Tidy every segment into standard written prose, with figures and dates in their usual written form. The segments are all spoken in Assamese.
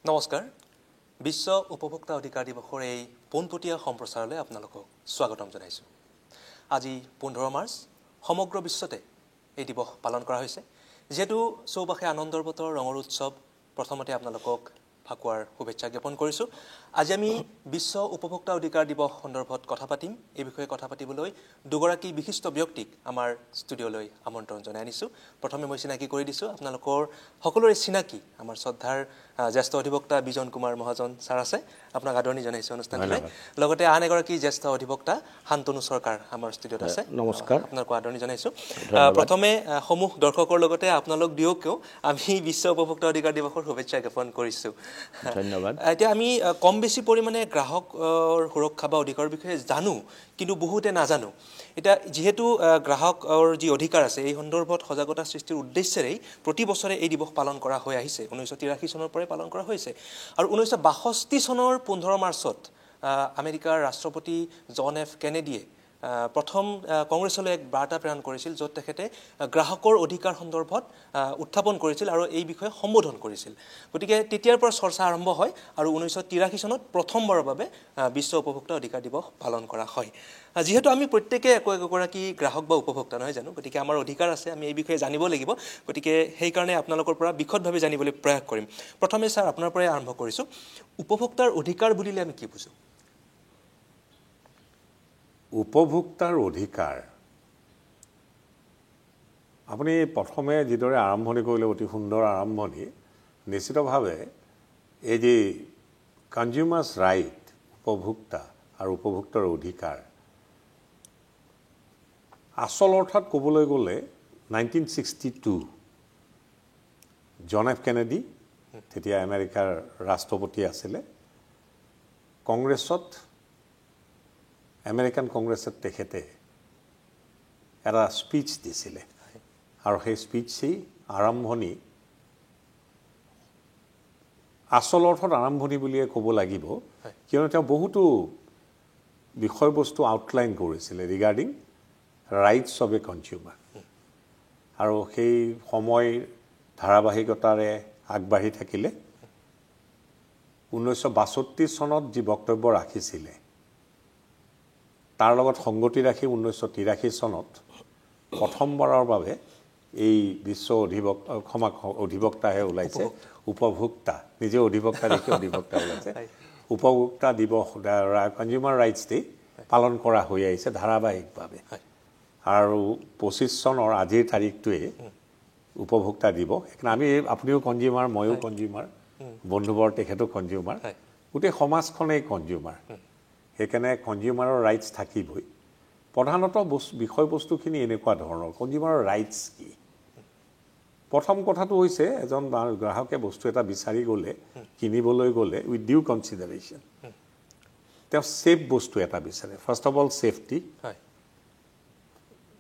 নমস্কাৰ বিশ্ব উপভোক্তা অধিকাৰ দিৱসৰ এই পোনপটীয়া সম্প্ৰচাৰলৈ আপোনালোকক স্বাগতম জনাইছোঁ আজি 15 মাৰ্চ সমগ্ৰ বিশ্বতে এই দিৱস পালন কৰা হৈছে যেহেতু চৌপাশে আনন্দৰ বতৰ ৰঙৰ উৎসৱ প্ৰথমতে আপোনালোকক ফাকুৱাৰ শুভেচ্ছা জ্ঞাপন কৰিছোঁ আজি আমি বিশ্ব উপভোক্তা অধিকাৰ দিৱস সন্দৰ্ভত কথা পাতিম এই বিষয়ে কথা পাতিবলৈ দুগৰাকী বিশিষ্ট ব্যক্তিক আমাৰ ষ্টুডিঅ'লৈ আমন্ত্ৰণ জনাই আনিছোঁ প্ৰথমে মই চিনাকি কৰি দিছোঁ আপোনালোকৰ সকলোৰে চিনাকি আমাৰ শ্ৰদ্ধাৰ জ্যেষ্ঠ অধিবক্তা বিজন কুমাৰ মহাজন ছাৰ আছে আপোনাক আদৰণি জনাইছোঁ অনুষ্ঠানটোলৈ লগতে আন এগৰাকী জ্যেষ্ঠ অধিবক্তা শান্তনু চৰকাৰ আমাৰ ষ্টুডিঅ'ত আছে নমস্কাৰ আপোনাক আদৰণি জনাইছোঁ প্ৰথমে সমূহ দৰ্শকৰ লগতে আপোনালোক দুয়োকেও আমি বিশ্ব উপভোক্তা অধিকাৰ দিৱসৰ শুভেচ্ছা জ্ঞাপন কৰিছোঁ ধন্যবাদ এতিয়া আমি কম বেছি পৰিমাণে গ্ৰাহকৰ সুৰক্ষা বা অধিকাৰৰ বিষয়ে জানো কিন্তু বহুতে নাজানো এটা যেহেতু গ্ৰাহকৰ যি অধিকাৰ আছে এই সন্দৰ্ভত সজাগতা সৃষ্টিৰ উদ্দেশ্যেৰেই প্ৰতি বছৰে এই দিৱস পালন কৰা হৈ আহিছে 1983 চনৰ পৰাই পালন কৰা হৈছে আৰু 1962 চনৰ 15 মাৰ্চত আমেৰিকাৰ ৰাষ্ট্ৰপতি জন এফ কেনেডিয়ে প্ৰথম কংগ্ৰেছলৈ এক বাৰ্তা প্ৰেৰণ কৰিছিল য'ত তেখেতে গ্ৰাহকৰ অধিকাৰ সন্দৰ্ভত উত্থাপন কৰিছিল আৰু এই বিষয়ে সম্বোধন কৰিছিল গতিকে তেতিয়াৰ পৰা চৰ্চা আৰম্ভ হয় আৰু 1983 চনত প্ৰথমবাৰৰ বাবে বিশ্ব উপভোক্তা অধিকাৰ দিৱস পালন কৰা হয় যেহেতু আমি প্ৰত্যেকে একোগৰাকী গ্ৰাহক বা উপভোক্তা নহয় জানো গতিকে আমাৰ অধিকাৰ আছে আমি এই বিষয়ে জানিব লাগিব গতিকে সেইকাৰণে আপোনালোকৰ পৰা বিশদভাৱে জানিবলৈ প্ৰয়াস কৰিম প্ৰথমে ছাৰ আপোনাৰ পৰাই আৰম্ভ কৰিছোঁ উপভোক্তাৰ অধিকাৰ বুলিলে আমি কি বুজো উপভোক্তাৰ অধিকাৰ আপুনি প্ৰথমে যিদৰে আৰম্ভণি কৰিলে অতি সুন্দৰ আৰম্ভণি নিশ্চিতভাৱে এই যে কনজিউমাৰ্ছ ৰাইট উপভোক্তা আৰু উপভোক্তাৰ অধিকাৰ আসল অৰ্থত ক'বলৈ গ'লে 1962 জন এফ কেনেডি তেতিয়া আমেৰিকাৰ ৰাষ্ট্ৰপতি আছিলে কংগ্ৰেছত আমেৰিকান কংগ্ৰেছত তেখেতে এটা স্পীচ দিছিলে আৰু সেই স্পীচেই আৰম্ভণি আসল অৰ্থত আৰম্ভণি বুলিয়ে ক'ব লাগিব কিয়নো তেওঁ বহুতো বিষয়বস্তু আউটলাইন কৰিছিলে regarding rights of A consumer আৰু সেই সময় ধাৰাবাহিকতাৰে আগবাঢ়ি থাকিলে 1962 চনত যি বক্তব্য ৰাখিছিলে তাৰ লগত সংগতি ৰাখি 1983 চনত প্ৰথমবাৰৰ বাবে এই বিশ্ব অধিবক্তাহে ওলাইছে উপভোক্তা নিজে অধিবক্তা দেখি অধিবক্তা ওলাইছে উপভোক্তা দিৱস কনজিউমাৰ ৰাইটছ ডে পালন কৰা হৈ আহিছে ধাৰাবাহিকভাৱে আৰু 25 চনৰ আজিৰ তাৰিখটোৱে উপভোক্তা দিৱস সেইকাৰণে আমি আপুনিও কনজিউমাৰ ময়ো কনজিউমাৰ বন্ধুবৰ তেখেতো কনজিউমাৰ গোটেই সমাজখনেই কনজিউমাৰ সেইকাৰণে কনজিউমাৰৰ ৰাইটছ থাকিবই প্ৰধানতঃ বিষয়বস্তুখিনি এনেকুৱা ধৰণৰ কনজিউমাৰৰ ৰাইটছ কি প্ৰথম কথাটো হৈছে এজন গ্ৰাহকে বস্তু এটা বিচাৰি গ'লে কিনিবলৈ গ'লে উইথ ডিউ কনচিডাৰেশ্যন তেওঁ ছেফ বস্তু এটা বিচাৰে first of all safety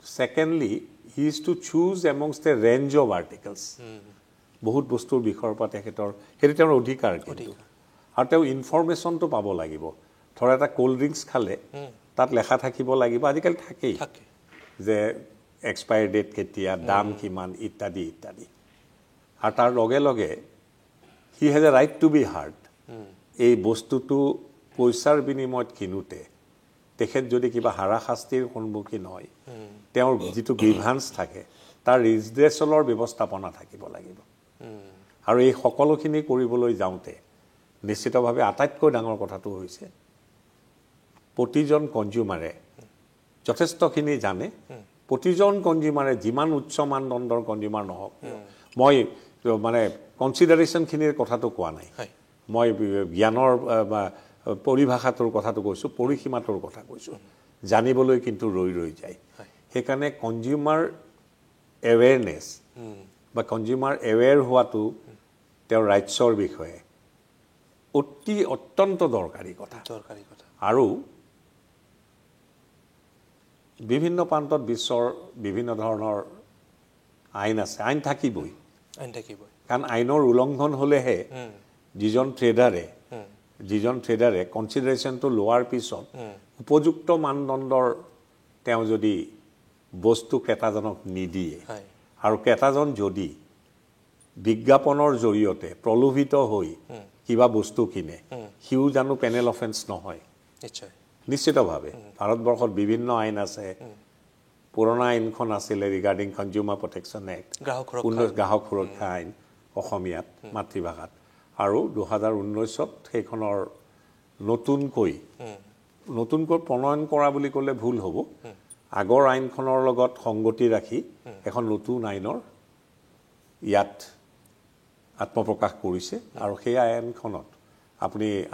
secondly he is to choose amongst a range of articles বহুত বস্তুৰ বিষয়ৰ পৰা তেখেতৰ সেইটো তেওঁৰ অধিকাৰ কিন্তু আৰু তেওঁ ইনফৰমেশ্যনটো পাব লাগিব ধৰ এটা কোল্ড ড্ৰিংকছ খালে তাত লেখা থাকিব লাগিব আজিকালি থাকেই যে এক্সপায়াৰ ডেট কেতিয়া দাম কিমান ইত্যাদি ইত্যাদি আৰু তাৰ লগে লগে he has a right to be heard এই বস্তুটো পইচাৰ বিনিময়ত কিনোতে তেখেত যদি কিবা হাৰাশাস্তিৰ সন্মুখীন হয় তেওঁৰ যিটো গ্ৰিভান্স থাকে তাৰ ৰিজড্ৰেছলৰ ব্যৱস্থাপনা থাকিব লাগিব আৰু এই সকলোখিনি কৰিবলৈ যাওঁতে নিশ্চিতভাৱে আটাইতকৈ ডাঙৰ কথাটো হৈছে প্ৰতিজন কনজিউমাৰে যথেষ্টখিনি জানে প্ৰতিজন কনজিউমাৰে যিমান উচ্চ মানদণ্ডৰ কনজিউমাৰ নহওক মই মানে কনচিডাৰেশ্যনখিনিৰ কথাটো কোৱা নাই মই জ্ঞানৰ পৰিভাষাটোৰ কথাটো কৈছোঁ পৰিসীমাটোৰ কথা কৈছোঁ জানিবলৈ কিন্তু ৰৈ যায় সেইকাৰণে কনজিউমাৰ এৱেৰনেছ বা কনজিউমাৰ এৱেৰ হোৱাটো তেওঁৰ ৰাইটছৰ বিষয়ে অত্যন্ত দৰকাৰী কথা আৰু বিভিন্ন প্ৰান্তত বিশ্বৰ বিভিন্ন ধৰণৰ আইন আছে আইন থাকিবই কাৰণ আইনৰ উলংঘন হ'লেহে যিজন ট্ৰেডাৰে কনচিডাৰেশ্যনটো লোৱাৰ পিছত উপযুক্ত মানদণ্ডৰ তেওঁ যদি বস্তু ক্ৰেতাজনক নিদিয়ে আৰু ক্ৰেতাজন যদি বিজ্ঞাপনৰ জৰিয়তে প্ৰলোভিত হৈ কিবা বস্তু কিনে সিও জানো পেনেল অফেন্স নহয় নিশ্চয় নিশ্চিতভাৱে ভাৰতবৰ্ষত বিভিন্ন আইন আছে পুৰণা আইনখন আছিলে ৰিগাৰ্ডিং কনজিউমাৰ প্ৰটেকশ্যন এক্ট গ্ৰাহক সুৰক্ষা আইন অসমীয়াত মাতৃভাষাত আৰু 2019ত সেইখনৰ নতুনকৈ প্ৰণয়ন কৰা বুলি ক'লে ভুল হ'ব আগৰ আইনখনৰ লগত সংগতি ৰাখি এখন নতুন আইনৰ ইয়াত আত্মপ্ৰকাশ কৰিছে আৰু সেই আইনখনত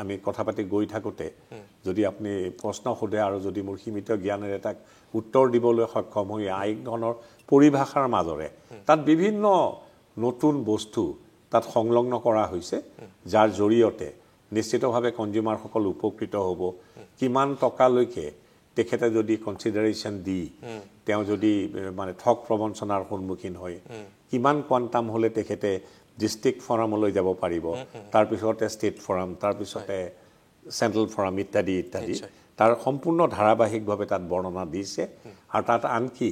আমি কথা পাতি গৈ থাকোঁতে যদি আপুনি প্ৰশ্ন সোধে আৰু যদি মোৰ সীমিত জ্ঞানেৰে তাক উত্তৰ দিবলৈ সক্ষম হৈ আইনখনৰ পৰিভাষাৰ মাজৰে তাত বিভিন্ন নতুন বস্তু তাত সংলগ্ন কৰা হৈছে যাৰ জৰিয়তে নিশ্চিতভাৱে কনজিউমাৰসকল উপকৃত হ'ব কিমান টকালৈকে তেখেতে যদি কনচিডাৰেশ্যন দি তেওঁ যদি মানে ঠগ প্ৰবঞ্চনাৰ সন্মুখীন হয় কিমান কোৱান্টাম হ'লে তেখেতে ডিষ্ট্ৰিক্ট ফৰামলৈ যাব পাৰিব তাৰপিছতে ষ্টেট ফৰাম তাৰপিছতে চেণ্ট্ৰেল ফৰাম ইত্যাদি তাৰ সম্পূৰ্ণ ধাৰাবাহিকভাৱে তাত বৰ্ণনা দিছে আৰু তাত আনকি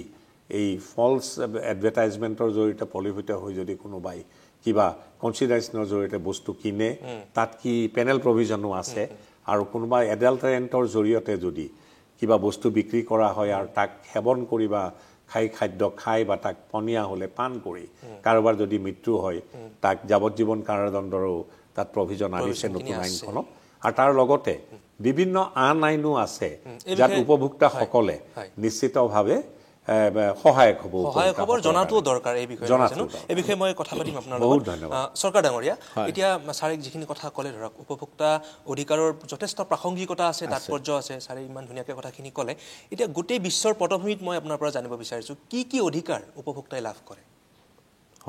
এই ফলছ এডভাৰটাইজমেণ্টৰ জৰিয়তে পলিভিত হৈ যদি কোনোবাই কিবা কনচিডাৰেশ্যনৰ জৰিয়তে বস্তু কিনে তাত কি পেনেল প্ৰভিজনো আছে আৰু কোনোবা এডাল্টাৰেণ্টৰ জৰিয়তে যদি কিবা বস্তু বিক্ৰী কৰা হয় আৰু তাক সেৱন কৰি বা খাদ্য খাই বা তাক পনীয়া হ'লে পান কৰি কাৰোবাৰ যদি মৃত্যু হয় তাক যাৱজ্জীৱন কাৰাদণ্ডৰো তাত প্ৰভিজন আনিছে নতুন আইনখনত আৰু তাৰ লগতে বিভিন্ন আন আইনো আছে যাত উপভোক্তাসকলে নিশ্চিতভাৱে সহায়ক হ'ব জনাটো দৰকাৰ এই বিষয়ে মই কথা পাতিম আপোনাৰ লগত চৰকাৰ ডাঙৰীয়া এতিয়া ছাৰে যিখিনি কথা ক'লে ধৰক উপভোক্তা অধিকাৰৰ যথেষ্ট প্ৰাসংগিকতা আছে তাৎপৰ্য আছে ছাৰে ইমান ধুনীয়াকৈ কথাখিনি ক'লে এতিয়া গোটেই বিশ্বৰ পটভূমিত মই আপোনাৰ পৰা জানিব বিচাৰিছোঁ কি অধিকাৰ উপভোক্তাই লাভ কৰে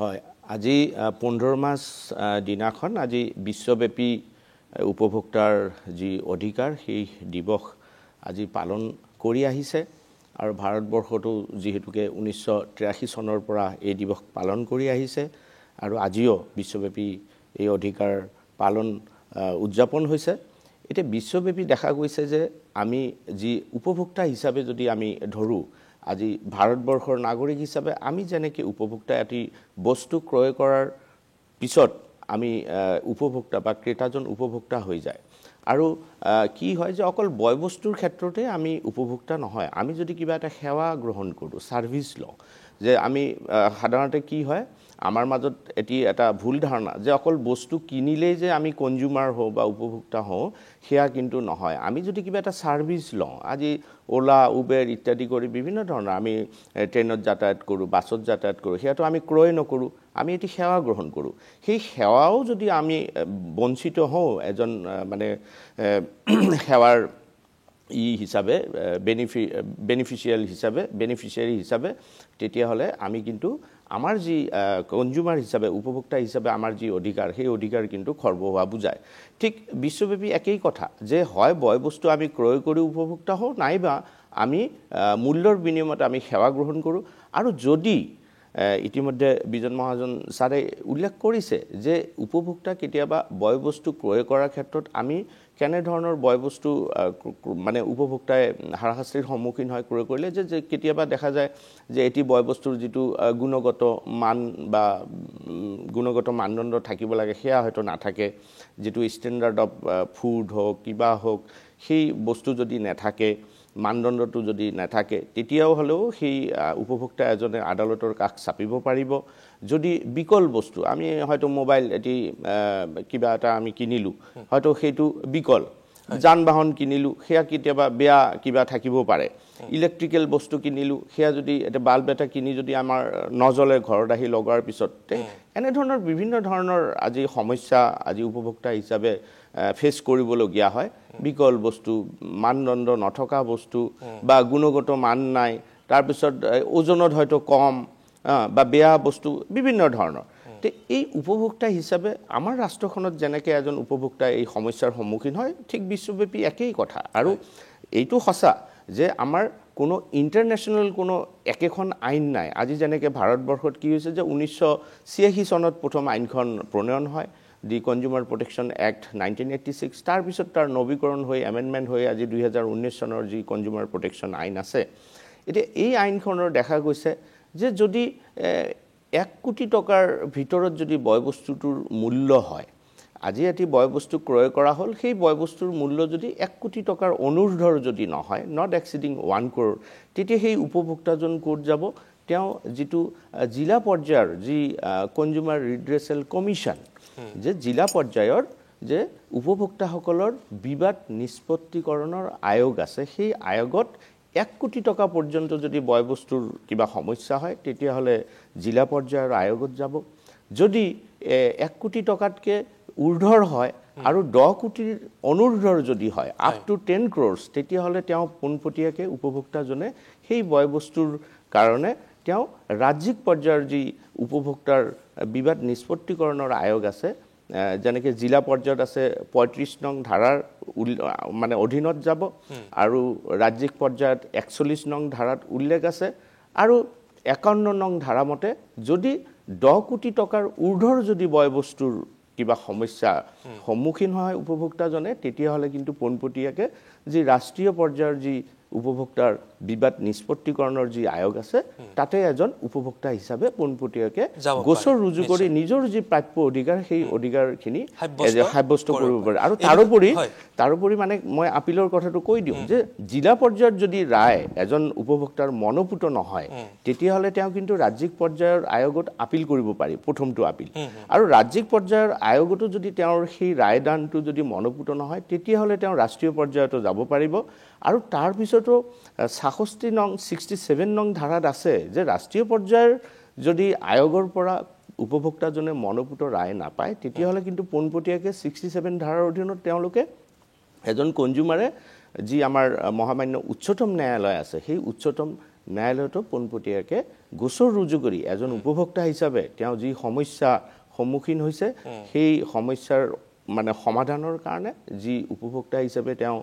হয় আজি 15 মাৰ্চ দিনাখন আজি বিশ্বব্যাপী উপভোক্তাৰ যি অধিকাৰ সেই দিৱস আজি পালন কৰি আহিছে আৰু ভাৰতবৰ্ষতো যিহেতুকে 1983 চনৰ পৰা এই দিৱস পালন কৰি আহিছে আৰু আজিও বিশ্বব্যাপী এই অধিকাৰ পালন উদযাপন হৈছে এতিয়া বিশ্বব্যাপী দেখা গৈছে যে আমি যি উপভোক্তা হিচাপে যদি আমি ধৰো আজি ভাৰতবৰ্ষৰ নাগৰিক হিচাপে আমি যেনেকৈ উপভোক্তা এটি বস্তু ক্ৰয় কৰাৰ পিছত আমি উপভোক্তা বা ক্ৰেতাজন উপভোক্তা হৈ যায় আৰু কি হয় যে অকল বয় বস্তুৰ ক্ষেত্ৰতে আমি উপভোক্তা নহয় আমি যদি কিবা এটা সেৱা গ্ৰহণ কৰোঁ সাৰ্ভিস লওঁ যে আমি সাধাৰণতে কি হয় আমাৰ মাজত এটা ভুল ধাৰণা যে অকল বস্তু কিনিলেই যে আমি কনজিউমাৰ হওঁ বা উপভোক্তা হওঁ সেয়া কিন্তু নহয় আমি যদি কিবা এটা সাৰ্ভিস লওঁ আজি ওলা উবেৰ ইত্যাদি কৰি বিভিন্ন ধৰণৰ আমি ট্ৰেইনত যাতায়াত কৰোঁ বাছত যাতায়াত কৰোঁ সেয়াটো আমি ক্ৰয় নকৰোঁ আমি এটি সেৱা গ্ৰহণ কৰোঁ সেই সেৱাও যদি আমি বঞ্চিত হওঁ এজন মানে সেৱাৰ হিচাপে বেনিফিচিয়াৰী হিচাপে তেতিয়াহ'লে আমি কিন্তু আমাৰ যি কনজিউমাৰ হিচাপে উপভোক্তা হিচাপে আমাৰ যি অধিকাৰ সেই অধিকাৰ কিন্তু খৰ্ব হোৱা বুজায় ঠিক বিশ্বব্যাপী একেই কথা যে হয় বয় বস্তু আমি ক্ৰয় কৰি উপভোক্তা হওঁ নাইবা আমি মূল্যৰ বিনিময়ত আমি সেৱা গ্ৰহণ কৰোঁ আৰু যদি ইতিমধ্যে বিজন মহাজন ছাৰে উল্লেখ কৰিছে যে উপভোক্তা কেতিয়াবা বয় বস্তু ক্ৰয় কৰাৰ ক্ষেত্ৰত আমি কেনেধৰণৰ বয় বস্তু মানে উপভোক্তাই হাৰাশাস্তিৰ সন্মুখীন হয় ক্ৰয় কৰিলে যে কেতিয়াবা দেখা যায় যে এটি বয় বস্তুৰ যিটো গুণগত মান বা গুণগত মানদণ্ড থাকিব লাগে সেয়া হয়তো নাথাকে যিটো ষ্টেণ্ডাৰ্ড অফ ফুড হওক কিবা হওক সেই বস্তু যদি নাথাকে মানদণ্ডটো যদি নাথাকে তেতিয়াও হলেও সেই উপভোক্তা এজনে আদালতৰ কাষ চাপিব পাৰিব যদি বিকল বস্তু আমি হয়তো মোবাইল এটি কিবা এটা আমি কিনিলো হয়তো সেইটো বিকল যান বাহন কিনিলো সেয়া কেতিয়াবা বেয়া কিবা থাকিব পাৰে ইলেক্ট্ৰিক্যাল বস্তু কিনিলো সেয়া যদি এটা বাল্ব এটা কিনি যদি আমাৰ নজলে ঘৰত আহি লগাৰ পিছত এনে ধৰণৰ বিভিন্ন ধৰণৰ আজি সমস্যা আজি উপভোক্তা হিচাপে ফেস কৰিবলগীয়া হয় বিকল বস্তু মানদণ্ড নথকা বস্তু বা গুণগত মান নাই তাৰ পিছত ওজনত হয়তো কম বা বেয়া বস্তু বিভিন্ন ধৰণৰ তে এই উপভোক্তা হিচাপে আমাৰ ৰাষ্ট্ৰখনত যেনেকৈ এজন উপভোক্তা এই সমস্যাৰ সন্মুখীন হয় ঠিক বিশ্বব্যাপী একেই কথা আৰু এইটো সঁচা যে আমাৰ কোনো ইন্টাৰনেশ্যনেল কোনো একেখন আইন নাই আজি যেনেকৈ ভাৰতবৰ্ষত কি হৈছে যে 1986 চনত প্ৰথম আইনখন প্ৰণয়ন হয় দি কনজিউমাৰ প্ৰটেকশ্যন এক্ট 1986 তাৰ পিছত তাৰ নৱীকৰণ হৈ এমেণ্ডমেণ্ট হৈ আজি 2019 চনৰ যি কনজিউমাৰ প্ৰটেকশ্যন আইন আছে এতিয়া এই আইনখনৰ দেখা গৈছে যে যদি 1 কোটি টকাৰ ভিতৰত যদি বয় বস্তুটোৰ মূল্য হয় আজি এটি বয়বস্তু ক্ৰয় কৰা হ'ল সেই বয়বস্তুৰ মূল্য যদি 1 কোটি টকাৰ অনুৰ্ধৰ যদি নহয় নট এক্সিডিং 1 crore তেতিয়া সেই উপভোক্তাজন ক'ত যাব তেওঁ যিটো জিলা পৰ্যায়ৰ যি কনজিউমাৰ ৰিড্ৰেছেল কমিশ্যন যে জিলা পৰ্যায়ৰ যে উপভোক্তাসকলৰ বিবাদ নিষ্পত্তিকৰণৰ আয়োগ আছে সেই আয়োগত 1 কোটি টকা পৰ্যন্ত যদি বয়বস্তুৰ কিবা সমস্যা হয় তেতিয়াহ'লে জিলা পৰ্যায়ৰ আয়োগত যাব যদি 1 কোটি টকাতকৈ ঊৰ্ধৰ হয় আৰু 10 কোটিৰ অনুৰ্ধৰ যদি হয় আপ টু 10 crores তেতিয়াহ'লে তেওঁ পোনপটীয়াকৈ উপভোক্তাজনে সেই বয়বস্তুৰ কাৰণে তেওঁ ৰাজ্যিক পৰ্যায়ৰ যি উপভোক্তাৰ বিবাদ নিষ্পত্তিকৰণৰ আয়োগ আছে যেনেকৈ জিলা পৰ্যায়ত আছে 35 নং ধাৰাৰ মানে অধীনত যাব আৰু ৰাজ্যিক পৰ্যায়ত 41 নং ধাৰাত উল্লেখ আছে আৰু 51 নং ধাৰা মতে যদি 10 কোটি টকাৰ ঊৰ্ধৰ যদি বয়বস্তুৰ কিবা সমস্যা সন্মুখীন হয় উপভোক্তাজনে তেতিয়াহ'লে কিন্তু পোনপটীয়াকৈ যি ৰাষ্ট্ৰীয় পৰ্যায়ৰ যি উপভোক্তাৰ বিবাদ নিষ্পত্তিকৰণৰ যি আয়োগ আছে তাতে এজন উপভোক্তা হিচাপে পোনপটীয়াকৈ গোচৰ ৰুজু কৰি নিজৰ যি প্ৰাপ্য অধিকাৰ সেই অধিকাৰখিনি সাব্যস্ত কৰিব পাৰে আৰু তাৰোপৰি মানে মই আপিলৰ কথাটো কৈ দিওঁ যে জিলা পৰ্যায়ত যদি ৰায় এজন উপভোক্তাৰ মনোপুত নহয় তেতিয়াহ'লে তেওঁ কিন্তু ৰাজ্যিক পৰ্যায়ৰ আয়োগত আপিল কৰিব পাৰি প্ৰথমটো আপিল আৰু ৰাজ্যিক পৰ্যায়ৰ আয়োগতো যদি তেওঁৰ সেই ৰায়দানটো যদি মনোপুত নহয় তেতিয়াহ'লে তেওঁ ৰাষ্ট্ৰীয় পৰ্যায়তো যাব পাৰিব আৰু তাৰ পিছতো 67 নং ধাৰাত আছে যে ৰাষ্ট্ৰীয় পৰ্যায়ৰ যদি আয়োগৰ পৰা উপভোক্তাজনে মনোপুত ৰায় নাপায় তেতিয়াহ'লে কিন্তু পোনপটীয়াকৈ 67 ধাৰাৰ অধীনত তেওঁলোকে এজন কনজিউমাৰে যি আমাৰ মহামান্য উচ্চতম ন্যায়ালয় আছে সেই উচ্চতম ন্যায়ালয়তো পোনপটীয়াকৈ গোচৰ ৰুজু কৰি এজন উপভোক্তা হিচাপে তেওঁ যি সমস্যা সন্মুখীন হৈছে সেই সমস্যাৰ মানে সমাধানৰ কাৰণে যি উপভোক্তা হিচাপে তেওঁ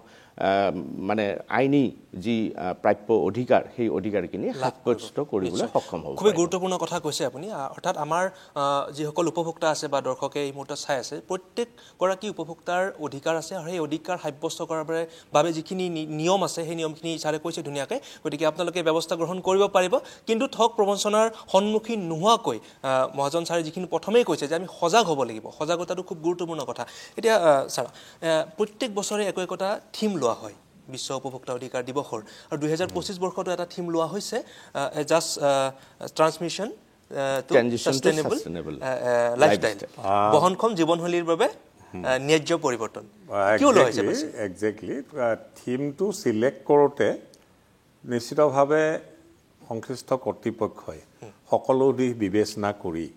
মানে আইনী যি প্ৰাপ্য অধিকাৰ সেই অধিকাৰখিনি সাব্যস্ত কৰিবলৈ সক্ষম হ'ব খুবেই গুৰুত্বপূৰ্ণ কথা কৈছে আপুনি অৰ্থাৎ আমাৰ যিসকল উপভোক্তা আছে বা দৰ্শকে এই মুহূৰ্তত চাই আছে প্ৰত্যেকগৰাকী উপভোক্তাৰ অধিকাৰ আছে আৰু সেই অধিকাৰ সাব্যস্ত কৰাৰ বাবে যিখিনি নিয়ম আছে সেই নিয়মখিনি ছাৰে কৈছে ধুনীয়াকৈ গতিকে আপোনালোকে ব্যৱস্থা গ্ৰহণ কৰিব পাৰিব কিন্তু ঠগ প্ৰবঞ্চনাৰ সন্মুখীন নোহোৱাকৈ মহাজন ছাৰে যিখিনি প্ৰথমেই কৈছে যে আমি সজাগ হ'ব লাগিব সজাগতাটো খুব গুৰুত্বপূৰ্ণ কথা এতিয়া ছাৰ প্ৰত্যেক বছৰে একোটা থিম লোৱা হয় বিশ্ব উপভোক্তা অধিকাৰ দিৱসৰ আৰু 2025 বৰ্ষতো এটা থিম লোৱা হৈছে জাষ্ট ট্ৰান্সমিশ্যন টু সাষ্টেইনেবল লাইফষ্টাইল বহনক্ষম জীৱনশৈলীৰ বাবে ন্যায্য পৰিৱৰ্তন কিয় লোৱা হৈছে একজেক্টলি থিমটো চিলেক্ট কৰোঁতে নিশ্চিতভাৱে সংশ্লিষ্ট কৰ্তৃপক্ষই সকলো দিশ বিবেচনা কৰি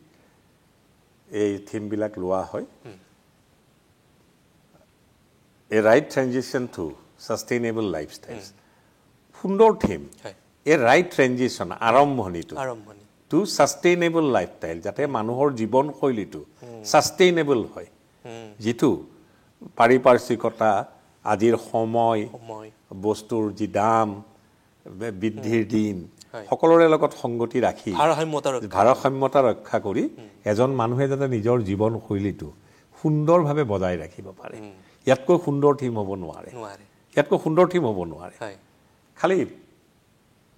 এই থিমবিলাক লোৱা হয় A right transition to sustainable lifestyles. Funder theme. A right transition arambhani to sustainable lifestyle. Jate manuhor jibon shoili to sustainable hoy. Jitu pariparshikota ajir somoy bostur ji dam bidhir din সকলোৰে লগত সংগতি ৰাখি ভাৰসাম্যতা ৰক্ষা কৰি এজন মানুহে যাতে নিজৰ জীৱন শৈলীটো সুন্দৰভাৱে বজাই ৰাখিব পাৰে ইয়াতকৈ সুন্দৰ থিম হ'ব নোৱাৰে ইয়াতকৈ সুন্দৰ থিম হ'ব নোৱাৰে খালি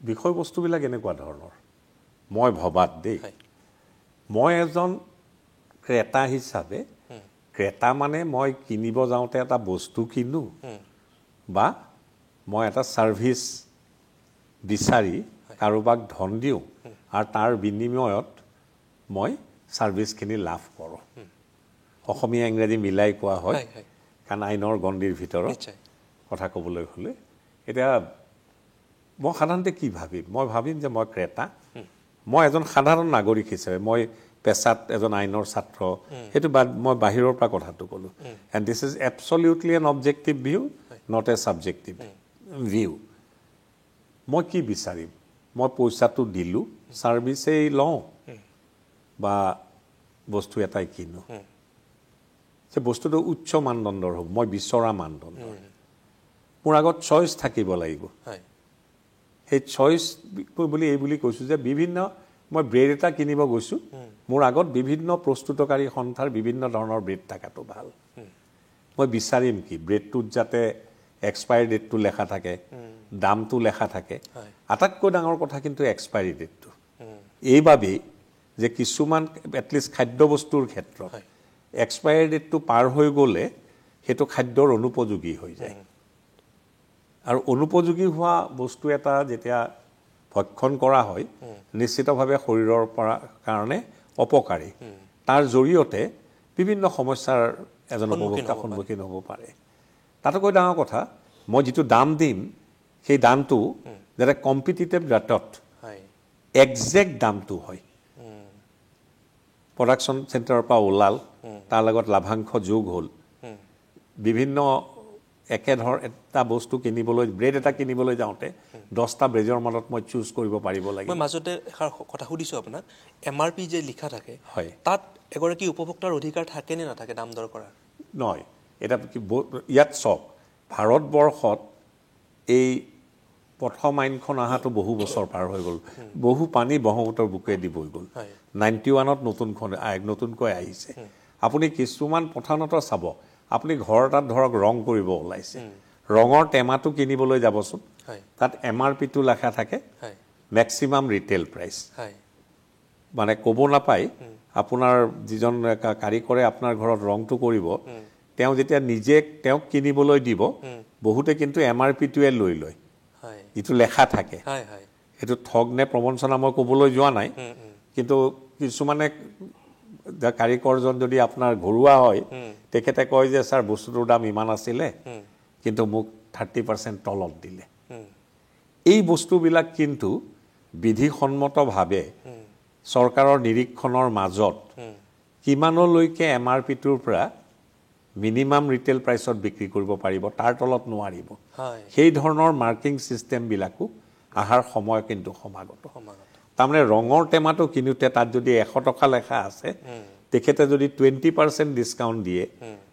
বিষয়বস্তুবিলাক এনেকুৱা ধৰণৰ মই ভবাত দেই মই এজন ক্ৰেতা হিচাপে ক্ৰেতা মানে মই কিনিব যাওঁতে এটা বস্তু কিনো বা মই এটা ছাৰ্ভিচ বিচাৰি কাৰোবাক ধন দিওঁ আৰু তাৰ বিনিময়ত মই ছাৰ্ভিচখিনি লাভ কৰোঁ অসমীয়া ইংৰাজী মিলাই কোৱা হয় কাৰণ আইনৰ গণ্ডিৰ ভিতৰত কথা ক'বলৈ হ'লে এতিয়া মই সাধাৰণতে কি ভাবিম মই ভাবিম যে মই ক্ৰেতা মই এজন সাধাৰণ নাগৰিক হিচাপে মই পেছাত এজন আইনৰ ছাত্ৰ সেইটো মই বাহিৰৰ পৰা কথাটো ক'লোঁ and this is absolutely an objective view not a subjective view মই কি বিচাৰিম মই পইচাটো দিলোঁ ছাৰ্ভিচেই লওঁ বা বস্তু এটাই কিনো যে বস্তুটো উচ্চ মানদণ্ডৰ হ'ব মই বিচৰা মানদণ্ড মোৰ আগত চইচ থাকিব লাগিব সেই চইচ বুলি এই বুলি কৈছোঁ যে বিভিন্ন মই ব্ৰেড এটা কিনিব গৈছোঁ মোৰ আগত বিভিন্ন প্ৰস্তুতকাৰী সন্থাৰ বিভিন্ন ধৰণৰ ব্ৰেড থকাটো ভাল মই বিচাৰিম কি ব্ৰেডটোত যাতে এক্সপায়াৰি ডেটটো লেখা থাকে দামটো লেখা থাকে আটাইতকৈ ডাঙৰ কথা কিন্তু এক্সপায়াৰি ডেটটো এইবাবেই যে কিছুমান এটলিষ্ট খাদ্য বস্তুৰ ক্ষেত্ৰত এক্সপায়াৰ ডেটটো পাৰ হৈ গ'লে সেইটো খাদ্যৰ অনুপযোগী হৈ যায় আৰু অনুপযোগী হোৱা বস্তু এটা যেতিয়া ভক্ষণ কৰা হয় নিশ্চিতভাৱে শৰীৰৰ পৰা কাৰণে অপকাৰী তাৰ জৰিয়তে বিভিন্ন সমস্যাৰ এজন উপভোক্তা সন্মুখীন হ'ব পাৰে তাতকৈ ডাঙৰ কথা মই যিটো দাম দিম সেই দামটো যাতে কম্পিটিটিভ ৰেটত একজেক্ট দামটো হয় প্ৰডাকশ্যন চেণ্টাৰৰ পৰা ওলাল তাৰ লগত লাভাংশ যোগ হ'ল বিভিন্ন এটা বস্তু কিনিবলৈ ব্ৰেড এটা কিনিবলৈ যাওঁতে 10টা ব্ৰেডৰ মাজত মই চুজ কৰিব পাৰিব লাগিব মই মাজতে এষাৰ কথা সুধিছোঁ আপোনাক MRP যে লিখা থাকে তাত এগৰাকী উপভোক্তাৰ অধিকাৰ থাকে নে নাথাকে দাম দৰ কৰাৰ নহয় এটা ইয়াত চাওক ভাৰতবৰ্ষত এই প্ৰথম আইনখন অহাটো বহু বছৰ পাৰ হৈ গ'ল বহু পানী ব্ৰহ্মপুত্ৰৰ বুকুৱেদি বৈ গ'ল 91ত নতুনকৈ আহিছে আপুনি কিছুমান প্ৰধানতঃ চাব আপুনি ঘৰ এটাত ধৰক ৰং কৰিব ওলাইছে ৰঙৰ টেমাটো কিনিবলৈ যাবচোন তাত MRPটো লেখা থাকে মেক্সিমাম ৰিটেইল প্ৰাইচ মানে ক'ব নাপায় আপোনাৰ যিজন কাৰিকৰে আপোনাৰ ঘৰত ৰংটো কৰিব তেওঁ যেতিয়া নিজে তেওঁক কিনিবলৈ দিব বহুতে কিন্তু MRPটোৱে লৈ লয় যিটো লেখা থাকে সেইটো ঠগ নে প্ৰবঞ্চনা মই ক'বলৈ যোৱা নাই কিন্তু কিছুমানে কাৰিকৰজন যদি আপোনাৰ ঘৰুৱা হয় তেখেতে কয় যে স্যাৰ বস্তুটোৰ দাম ইমান আছিলে কিন্তু মোক 30% তলত দিলে এই বস্তুবিলাক কিন্তু বিধিসন্মতভাৱে চৰকাৰৰ নিৰীক্ষণৰ মাজত কিমানলৈকে MRPটোৰ পৰা মিনিমাম ৰিটেইল প্ৰাইচত বিক্ৰী কৰিব পাৰিব তাৰ তলত নোৱাৰিব সেই ধৰণৰ মাৰ্কিং চিষ্টেমবিলাকো আহাৰ সময় কিন্তু সমাগত তাৰমানে ৰঙৰ টেমাটো কিনোতে তাত যদি 100 টকা লেখা আছে তেখেতে যদি 20% ডিছকাউণ্ট দিয়ে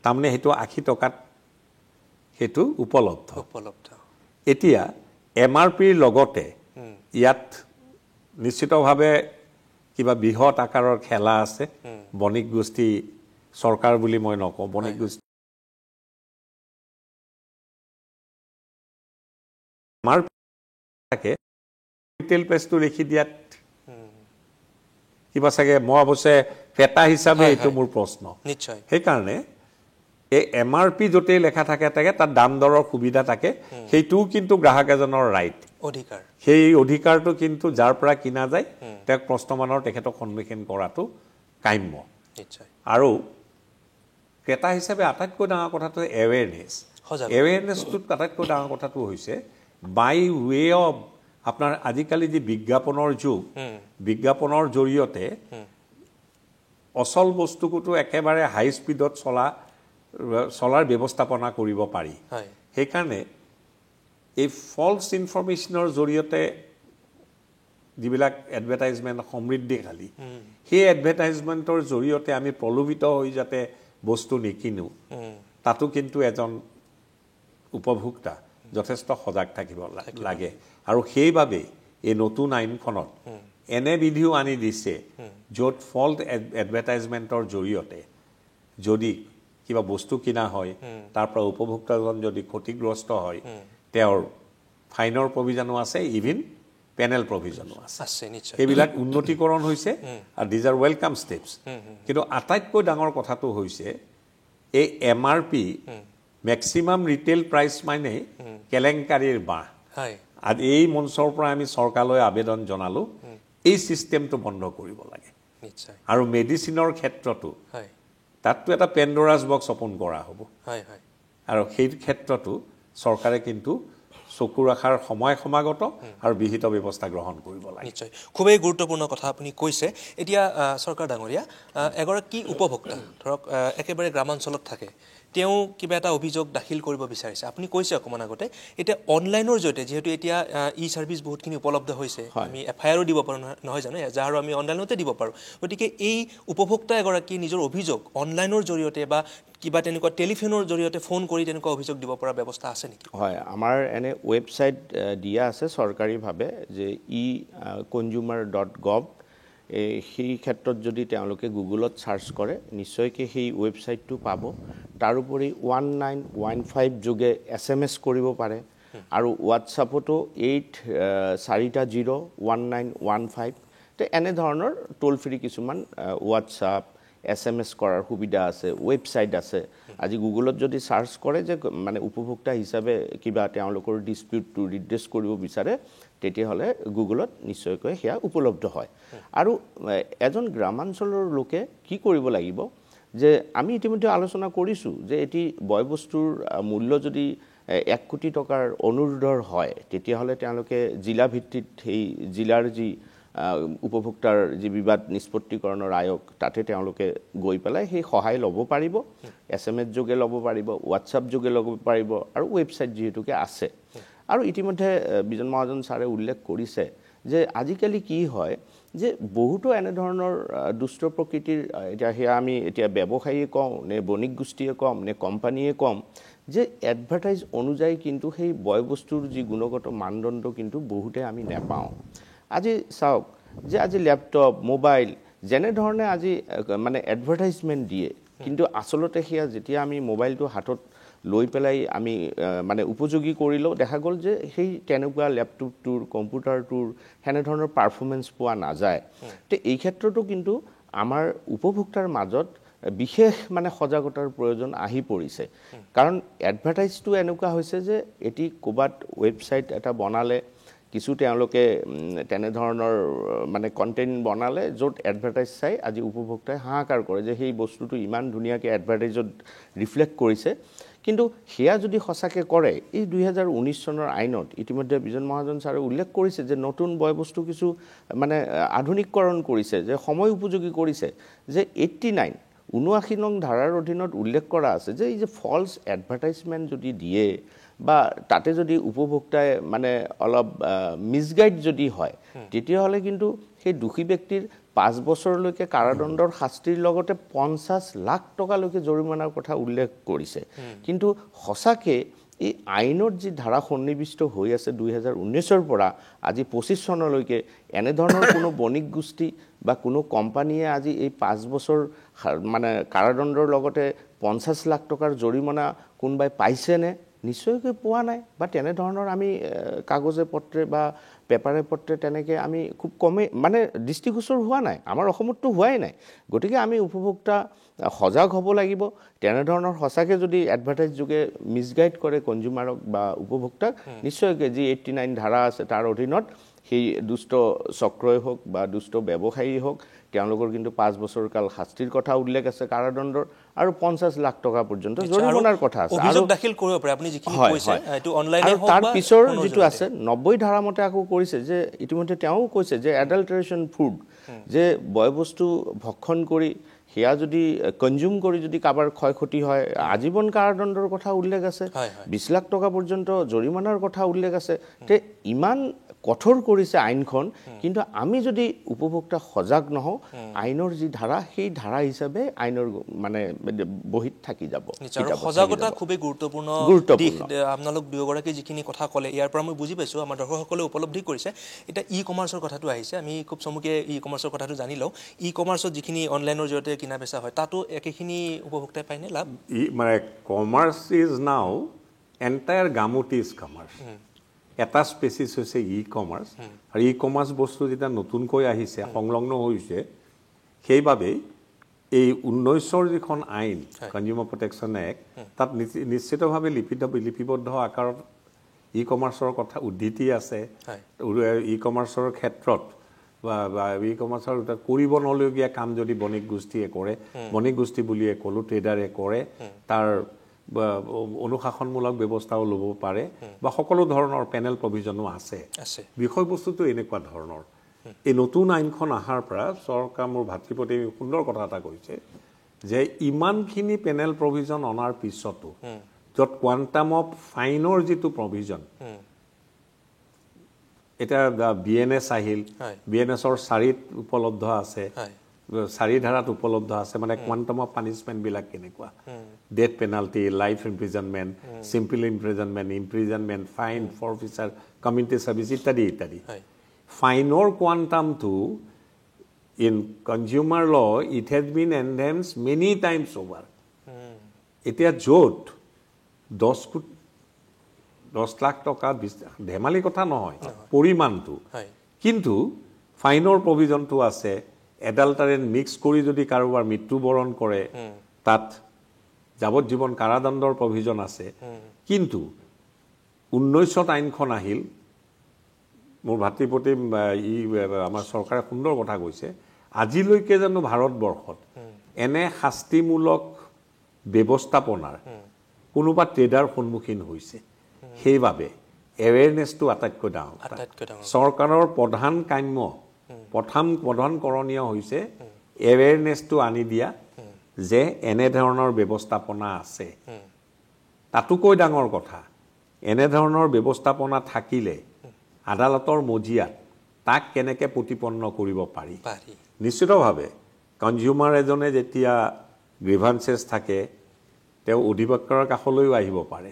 তাৰমানে সেইটো 80 টকাত সেইটো উপলব্ধ এতিয়া MRPৰ লগতে ইয়াত নিশ্চিতভাৱে কিবা বৃহৎ আকাৰৰ খেলা আছে বণিক গোষ্ঠী চৰকাৰ বুলি মই নকওঁ বণিক গোষ্ঠী আমাৰ থাকে ৰিটেইল প্ৰাইচটো লিখি দিয়াত কিবা চাগে মই অৱশ্যে ক্ৰেতা হিচাপে এইটো মোৰ প্ৰশ্ন নিশ্চয় সেইকাৰণে এই MRP য'তেই লেখা থাকে তাত দাম দৰৰ সুবিধা থাকে সেইটোও কিন্তু গ্ৰাহক এজনৰ ৰাইট অধিকাৰ সেই অধিকাৰটো কিন্তু যাৰ পৰা কিনা যায় তেওঁক প্ৰশ্নমানৰ তেখেতক সন্মুখীন কৰাটো কাম্য নিশ্চয় আৰু ক্ৰেতা হিচাপে আটাইতকৈ ডাঙৰ কথাটো এৱেৰনেছটোত আটাইতকৈ ডাঙৰ কথাটো হৈছে বাই ৱে অফ আপোনাৰ আজিকালি যি বিজ্ঞাপনৰ যুগ বিজ্ঞাপনৰ জৰিয়তে অচল বস্তুকোটো একেবাৰে হাই স্পীডত চলাৰ ব্যৱস্থাপনা কৰিব পাৰি সেইকাৰণে এই ফলছ ইনফৰমেশ্যনৰ জৰিয়তে যিবিলাক এডভাৰটাইজমেণ্ট সমৃদ্ধিশালী সেই এডভাৰটাইজমেণ্টৰ জৰিয়তে আমি প্ৰলোভিত হৈ যাতে বস্তু নিকিনো তাতো কিন্তু এজন উপভোক্তা যথেষ্ট সজাগ থাকিব লাগে আৰু সেইবাবে এই নতুন আইনখনত এনে বিধিও আনি দিছে য'ত ফল্ট এডভাৰটাইজমেণ্টৰ জৰিয়তে যদি কিবা বস্তু কিনা হয় তাৰ পৰা উপভোক্তাজন যদি ক্ষতিগ্ৰস্ত হয় তেওঁৰ ফাইনৰ প্ৰভিজনো আছে ইভিন পেনেল প্ৰভিজনো আছে এইবিলাক উন্নতিকৰণ হৈছে আৰু দিজ আৰ ৱেলকাম ষ্টেপছ কিন্তু আটাইতকৈ ডাঙৰ কথাটো হৈছে এই MRP মেক্সিমাম ৰিটেইল প্ৰাইচ মানে কেলেংকাৰীৰ বাহ আজি এই মঞ্চৰ পৰা আমি চৰকাৰলৈ আবেদন জনালোঁ এই চিষ্টেমটো বন্ধ কৰিব লাগে আৰু মেডিচিনৰ ক্ষেত্ৰতো তাততো এটা পেণ্ডোৰাছ বক্স অপন কৰা হ'ব আৰু সেই ক্ষেত্ৰতো চৰকাৰে কিন্তু চকু ৰখাৰ সময় সমাগত আৰু বিহিত ব্যৱস্থা গ্ৰহণ কৰিব লাগে নিশ্চয় খুবেই গুৰুত্বপূৰ্ণ কথা আপুনি কৈছে এতিয়া চৰকাৰ ডাঙৰীয়া এগৰাকী উপভোক্তা ধৰক একেবাৰে গ্ৰামাঞ্চলত থাকে তেওঁ কিবা এটা অভিযোগ দাখিল কৰিব বিচাৰিছে আপুনি কৈছে অকমান আগতে এটা অনলাইনৰ জৰিয়তে যেহেতু এতিয়া ই সাৰ্ভিস বহুতখিনি উপলব্ধ হৈছে আমি এফআইআৰও দিব পাৰো নহয় জানো যাৰ আমি অনলাইনতে দিব পাৰো গতিকে এই উপভোক্তা এগৰাকী নিজৰ অভিযোগ অনলাইনৰ জৰিয়তে বা কিবা তেনেকুৱা টেলিফোনৰ জৰিয়তে ফোন কৰি তেনেকুৱা অভিযোগ দিব পৰা ব্যৱস্থা আছে নেকি হয় আমাৰ এনে ৱেবসাইট দিয়া আছে চৰকাৰীভাৱে যে e-consumer.gov সেই ক্ষেত্ৰত যদি তেওঁলোকে গুগলত সাৰ্চ কৰে নিশ্চয়কৈ সেই ৱেবসাইটটো পাব তাৰোপৰি 1915 যোগে SMS কৰিব পাৰে আৰু হোৱাটছআপতো 8401915 তে এনে ধৰণৰ টোল ফ্ৰী কিছুমান হোৱাটছআপ SMS কৰাৰ সুবিধা আছে ৱেবছাইট আছে আজি গুগলত যদি সাৰ্চ কৰে যে মানে উপভোক্তা হিচাপে কিবা তেওঁলোকৰ ডিসপিউটটো ৰিড্ৰেছ কৰিব বিচাৰে তেতিয়াহলে গুগলত নিশ্চয়কৈ সেয়া উপলব্ধ হয় আৰু এজন গ্ৰামাঞ্চলৰ লোকে কি কৰিব লাগিব যে আমি ইতিমধ্যে আলোচনা কৰিছো যে এটি বয়বস্তুৰ মূল্য যদি 1 কোটি টকাৰ অনুৰোধৰ হয় তেতিয়াহলে তেওঁলোকে জিলা ভিত্তিত এই জিলাৰ যি উপভোক্তাৰ যি বিবাদ নিষ্পত্তিকৰণৰ আয়োগ তাতে তেওঁলোকে গৈ পেলাই সেই সহায় ল'ব পাৰিব SMS যোগে ল'ব পাৰিব WhatsApp যোগে ল'ব পাৰিব আৰু ৱেবছাইট যেহেতুকে আছে আৰু ইতিমধ্যে বিজন মহাজন ছাৰে উল্লেখ কৰিছে যে আজিকালি কি হয় যে বহুতো এনে ধৰণৰ দুষ্ট প্ৰকৃতিৰ এটা হে আমি এতিয়া ব্যৱসায়ী কম নে বণিক গোষ্ঠীয়ে কম নে কোম্পানীয়ে কম যে এডভাৰটাইজ অনুযায়ী কিন্তু সেই বয়বস্তুৰ যি গুণগত মানদণ্ড কিন্তু বহুতে আমি নেপাওঁ আজি চাওক যে আজি ল্যাপটপ মোবাইল যেনে ধৰণে আজি মানে এডভাৰটাইজমেন্ট দিয়ে কিন্তু আসলতে হিয়া যেতিয়া আমি মোবাইলটো হাতত লৈ পেলাই আমি মানে উপযোগী কৰিলো দেখা গল যে সেই তেনেকুৱা ল্যাপটপটোৰ কম্পিউটাৰটোৰ হেনে ধৰণৰ পাৰফৰম্যান্স পোৱা নাযায় তে এই ক্ষেত্ৰতো কিন্তু আমাৰ উপভোক্তাৰ মাজত বিশেষ মানে সজাগতাৰ প্ৰয়োজন আহি পৰিছে কাৰণ এডভাৰটাইজটো এনেকুৱা হৈছে যে এটি কোবাত ৱেবছাইট এটা বনালে কিছু তেওঁলোকে তেনে ধৰণৰ মানে কন্টেন্ট বনালে যত এডভাৰটাইজ চাই আজি উপভোক্তাই হাহাকাৰ কৰে যে সেই বস্তুটো ইমান ধুনীয়াকৈ এডভাৰটাইজত ৰিফ্লেক্ট কৰিছে কিন্তু হেয়া যদি সঁচাকে কৰে এই 2019 চনৰ আইনত ইতিমধ্যে বিজন মহাজন ছাৰে উল্লেখ কৰিছে যে নতুন বয়বস্তু কিছু মানে আধুনিককৰণ কৰিছে যে সময় উপযোগী কৰিছে যে 79 নং ধাৰাৰ অধীনত উল্লেখ কৰা আছে যে এই যে ফলছ এডভাৰটাইজমেন্ট যদি দিয়ে বা তাতে যদি উপভোক্তাই মানে অলপ মিসগাইড যদি হয় তেতিয়াহলে কিন্তু সেই দুখী ব্যক্তিৰ 5 বছৰলৈকে কাৰাদণ্ডৰ শাস্তিৰ লগতে 50 লাখ টকালৈকে জৰিমনাৰ কথা উল্লেখ কৰিছে কিন্তু সঁচাকে এই আইনৰ যি ধাৰা সন্নিবিষ্ট হৈ আছে 2019 ৰ পৰা আজি 25 চনলৈকে এনে ধৰণৰ কোনো বণিক গোষ্ঠী বা কোনো কোম্পানীয়ে আজি এই 5 বছৰ মানে কাৰাদণ্ডৰ লগতে 50 লাখ টকাৰ জৰিমনা কোনবাই পাইছে নে নিশ্চয়কৈ পোৱা নাই বা তেনে ধৰণৰ আমি কাগজে পত্ৰে বা পেপাৰে পত্ৰে তেনেকে আমি খুব কমে মানে দৃষ্টিগোচৰ হোৱা নাই আমাৰ অসমতো হোৱাই নাই গতিকে আমি উপভোক্তা সজাগ হ'ব লাগিব তেনে ধৰণৰ সঁচাকে যদি এডভাৰটাইজ যোগে মিসগাইড কৰে কনজিউমাৰক বা উপভোক্তাক নিশ্চয়কৈ যি 89 ধাৰা আছে তাৰ অধীনত সেই দুষ্ট চক্ৰই হোক বা দুষ্ট ব্যৱসায়ী হোক তেওঁলোকৰ কিন্তু 5 বছৰ কাল শাস্তিৰ কথা উল্লেখ আছে কাৰাদণ্ডৰ আৰু 50 লাখ টকা পৰ্যন্ত জৰিমনাৰ কথা আছে অভিযোগ দাখিল কৰিব পাৰে আপুনি যিখিনি কৈছে এটো অনলাইনে হোক বা তাৰ পিছৰ যেটো আছে 90 ধাৰা মতে আকৌ কৰিছে যে ইতিমধ্যে তেওঁ কৈছে যে এডাল্টাৰেশন ফুড যে বয়বস্তু ভক্ষণ কৰি হেয়া যদি কনজিউম কৰি যদি কাবাৰ ক্ষয়ক্ষতি হয় আজীবন কাৰাদণ্ডৰ কথা উল্লেখ আছে 20 লাখ টকা পৰ্যন্ত জৰিমনাৰ কথা উল্লেখ আছে তে ইমান কঠোৰ কৰিছে আইনখন কিন্তু আমি যদি উপভোক্তা সজাগ নহও আইনৰ যি ধাৰা সেই ধাৰা হিচাপে আইনৰ মানে বহিত থাকি যাব সজাগতা খুবই গুৰুত্বপূৰ্ণ দিশ আপোনালোক দুয়োগৰাকী যিখিনি কথা ক'লে ইয়াৰ পৰা মই বুজি পাইছো আমাৰ দৰ্শকসকলে উপলব্ধি কৰিছে এটা ই-কমাৰ্চৰ কথাটো আহিছে আমি খুব চমুকে ই-কমাৰ্চৰ কথাটো জানি লও ই-কমাৰ্চত যিখিনি অনলাইনৰ জৰিয়তে কিনা বেচা হয় তাতো একেখিনি উপভোক্তাই পায়নে লাভ মানে commerce is now entire গামুট is commerce এটা স্পেচিছ হৈছে ই-কমাৰ্চ আৰু ই-কমাৰ্চ বস্তু যেটা নতুনকৈ আহিছে সংলগ্ন হৈছে সেইভাবে এই 19ৰ যিখন আইন কনজিউমাৰ প্ৰটেকচন এক্ট তাত নিশ্চিতভাৱে লিপিবদ্ধ আকাৰত ই-কমাৰ্চৰ কথা উদ্ধৃতি আছে ই-কমাৰ্চৰ ক্ষেত্ৰত বা ই-কমাৰ্চৰ কৰিব নলগীয়া কাম যদি বণিক গোষ্ঠীয়ে কৰে বণিক গোষ্ঠী বুলিয়ে ক'লো ট্ৰেডাৰে কৰে তাৰ অনুশাসনমূলক ব্যৱস্থাও ল'ব পাৰে বা সকলো ধৰণৰ পেনেল প্ৰভিজনো আছে বিষয়বস্তুটো এনেকুৱা ধৰণৰ এই নতুন আইনখন আহাৰ পৰা চৰকাৰ মোৰ ভাতৃপতি সুন্দৰ কথা এটা কৈছে যে ইমানখিনি পেনেল প্ৰভিজন অনাৰ পিছতো যত কোৱান্টাম অফ ফাইনৰ যিটো প্ৰভিজন এটা বিএনএছ আহিল বিএনএছৰ 4ত উপলব্ধ আছে 4 ধাৰাত উপলব্ধ আছে মানে কোৱান্টাম অফ পানিশমেন্ট বিলাক কেনেকুৱা death penalty life imprisonment simple imprisonment fine forfeiture community service ইত্যাদি ইত্যাদি ফাইনৰ কোৱান্টামটো in consumer law it has been enhanced many times over এতিয়া য'ত 10 লাখ টকা ধেমালি কথা নহয় পৰিমাণটো কিন্তু ফাইনৰ প্ৰভিজনটো আছে এডাল্টাৰেণ্ট মিক্স কৰি যদি কাৰোবাৰ মৃত্যুবৰণ কৰে তাত যাৱজ্জীৱন কাৰাদণ্ডৰ প্ৰভিজন আছে কিন্তু 19ত আইনখন আহিল মোৰ ভাতৃপ্ৰতি আমাৰ চৰকাৰে সুন্দৰ কথা কৈছে আজিলৈকে জানো ভাৰতবৰ্ষত এনে শাস্তিমূলক ব্যৱস্থাপনাৰ কোনোবা ট্ৰেডাৰ সন্মুখীন হৈছে সেইবাবে এৱেৰনেছটো আটাইতকৈ ডাঙৰ চৰকাৰৰ প্ৰধান কাম্য প্ৰধান কৰণীয় হৈছে এৱেৰনেছটো আনি দিয়া যে এনে ধৰণৰ ব্যৱস্থাপনা আছে তাতোকৈ ডাঙৰ কথা এনে ধৰণৰ ব্যৱস্থাপনা থাকিলে আদালতৰ মজিয়াত তাক কেনেকৈ প্ৰতিপন্ন কৰিব পাৰি নিশ্চিতভাৱে কনজিউমাৰ এজনে যেতিয়া গ্ৰিভান্সেছ থাকে তেওঁ অধিবক্তাৰ কাষলৈও আহিব পাৰে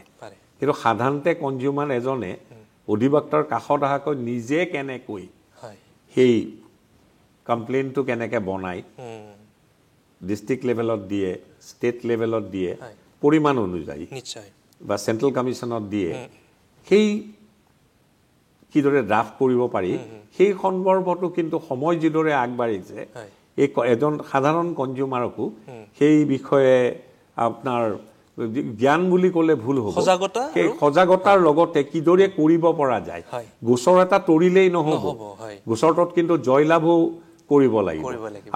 কিন্তু সাধাৰণতে কনজিউমাৰ এজনে অধিবক্তাৰ কাষত অহাকৈ নিজে কেনেকৈ সেই কমপ্লেইনটো কেনেকৈ বনায় ডিষ্ট্ৰিক্ট লেভেলত দিয়ে ষ্টেট লেভেলত দিয়ে পৰিমাণ অনুযায়ী বা চেণ্ট্ৰেল কমিশ্যনত দিয়ে সেই কিদৰে ড্ৰাফ্ট কৰিব পাৰি সেই সন্দৰ্ভতো কিন্তু সময় যিদৰে আগবাঢ়িছে এই এজন সাধাৰণ কনজিউমাৰকো সেই বিষয়ে আপোনাৰ জ্ঞান বুলি ক'লে ভুল হ'ব সেই সজাগতাৰ লগতে কিদৰে কৰিব পৰা যায় গোচৰ এটা তৰিলেই নহ'ব গোচৰটোত কিন্তু জয়লাভো কৰিব লাগিব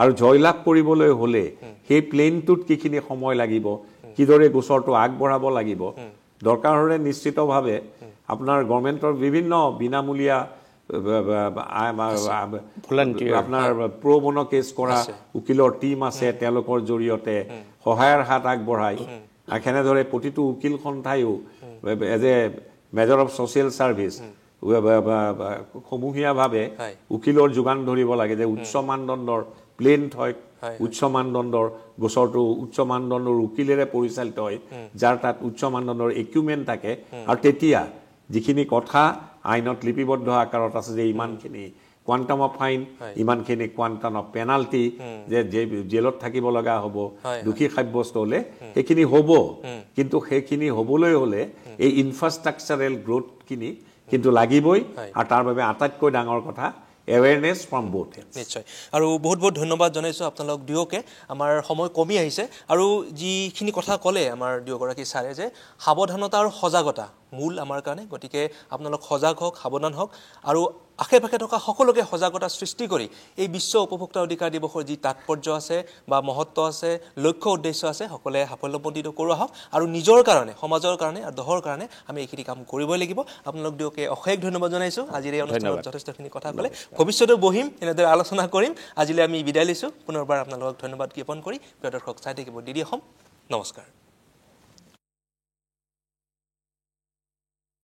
আৰু জয়লাভ কৰিবলৈ হ'লে সেই প্লেনটোত কিখিনি সময় লাগিব কিদৰে গোচৰটো আগবঢ়াব লাগিব দৰকাৰ হ'লে নিশ্চিতভাৱে আপোনাৰ গভৰ্ণমেণ্টৰ বিভিন্ন বিনামূলীয়া আপোনাৰ প্ৰ বন কেছ কৰা উকিলৰ টীম আছে তেওঁলোকৰ জৰিয়তে সহায়ৰ হাত আগবঢ়ায় আৰু সেনেদৰে প্ৰতিটো উকিল সন্থায়ো as a major of social service সমূহীয়াভাৱে উকিলৰ যোগান ধৰিব লাগে যে উচ্চ মানদণ্ডৰ প্লেন হয় উচ্চ মানদণ্ডৰ গোচৰটো উচ্চ মানদণ্ডৰ উকিলেৰে পৰিচালিত হয় যাৰ তাত উচ্চ মানদণ্ডৰ ইকুইপমেণ্ট থাকে আৰু তেতিয়া যিখিনি কথা আইনত লিপিবদ্ধ আকাৰত আছে যে ইমানখিনি কোৱাণ্টাম অফ ফাইন ইমানখিনি কোৱাণ্টাম অফ পেনাল্টি যে জেলত থাকিব লগা হ'ব দোষী সাব্যস্ত হ'লে সেইখিনি হ'ব কিন্তু সেইখিনি হ'বলৈ হ'লে এই ইনফ্ৰাষ্ট্ৰাকচাৰেল গ্ৰোথখিনি কিন্তু লাগিবই আৰু তাৰ বাবে আটাইতকৈ ডাঙৰ কথা এৱেৰনেছ ফ্ৰম বোথ নিশ্চয় আৰু বহুত বহুত ধন্যবাদ জনাইছোঁ আপোনালোক দুয়োকে আমাৰ সময় কমি আহিছে আৰু যিখিনি কথা ক'লে আমাৰ দুয়োগৰাকী ছাৰে যে সাৱধানতা আৰু সজাগতা মূল আমাৰ কাৰণে গতিকে আপোনালোক সজাগ হওক সাৱধান হওক আৰু আশে পাশে থকা সকলোকে সজাগতা সৃষ্টি কৰি এই বিশ্ব উপভোক্তা অধিকাৰ দিৱসৰ যি তাৎপৰ্য আছে বা মহত্ব আছে লক্ষ্য উদ্দেশ্য আছে সকলোৱে সাফল্যমণ্ডিত কৰোৱা হওক আৰু নিজৰ কাৰণে সমাজৰ কাৰণে আৰু দেশৰ কাৰণে আমি এইখিনি কাম কৰিবই লাগিব আপোনালোক দুয়োকে অশেষ ধন্যবাদ জনাইছোঁ আজিৰ এই অনুষ্ঠানত যথেষ্টখিনি কথা ক'লে ভৱিষ্যতেও বহিম এনেদৰে আলোচনা কৰিম আজিলৈ আমি বিদায় লৈছোঁ পুনৰবাৰ আপোনালোকক ধন্যবাদ জ্ঞাপন কৰি প্ৰিয় দৰ্শক চাই থাকিব DD অসম নমস্কাৰ